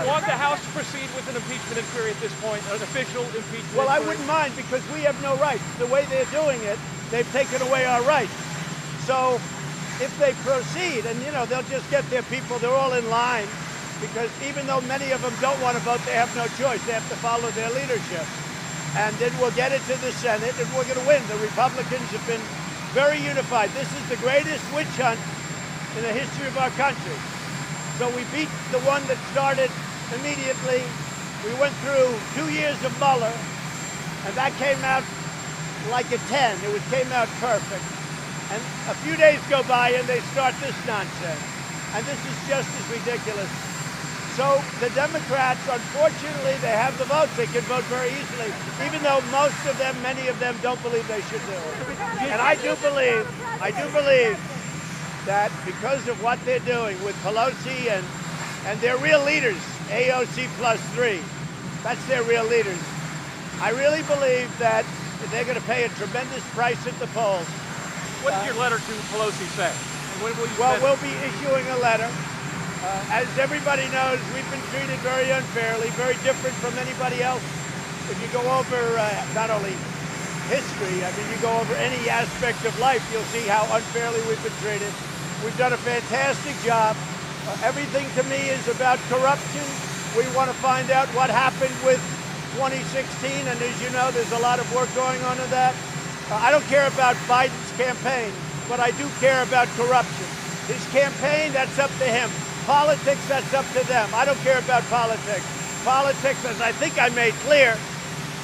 want the House to proceed with an impeachment inquiry at this point, an official impeachment Well, inquiry? I wouldn't mind because we have no rights. The way they're doing it, they've taken away our rights. So if they proceed, and they'll just get their people, they're all in line, because even though many of them don't want to vote, they have no choice. They have to follow their leadership. And then we'll get it to the Senate, and we're going to win. The Republicans have been very unified. This is the greatest witch hunt in the history of our country. So we beat the one that started immediately. We went through 2 years of Mueller, and that came out like a 10. It came out perfect. And a few days go by, and they start this nonsense. And this is just as ridiculous. So the Democrats, unfortunately, they have the votes. They can vote very easily, even though most of them, many of them, don't believe they should do it. And I do believe that because of what they're doing with Pelosi and their real leaders, AOC +3, that's their real leaders. I really believe that they're going to pay a tremendous price at the polls. What did your letter to Pelosi say? And when will you Well, send it? we'll be issuing a letter. As everybody knows, we've been treated very unfairly, very different from anybody else. If you go over not only history, I mean, you go over any aspect of life, you'll see how unfairly we've been treated. We've done a fantastic job. Everything to me is about corruption. We want to find out what happened with 2016, and as you know, there's a lot of work going on in that. I don't care about Biden's campaign, but I do care about corruption. His campaign, that's up to him. Politics, that's up to them. I don't care about politics. Politics, as I think I made clear,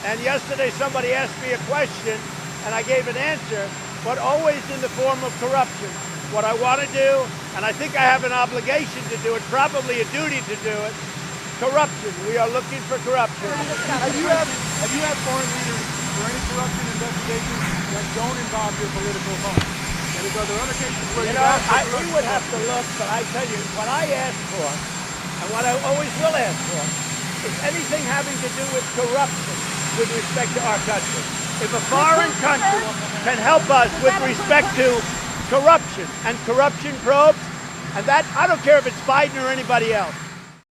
and yesterday somebody asked me a question, and I gave an answer, but always in the form of corruption. What I want to do, and I think I have an obligation to do it, probably a duty to do it, corruption. We are looking for corruption. Have you had foreign leaders for any corruption investigations that don't involve your political opponent? And are there other cases where we would have to look, but I tell you, what I ask for, and what I always will ask for, is anything having to do with corruption with respect to our country. If a foreign country can help us with respect to corruption and corruption probes, and that, I don't care if it's Biden or anybody else.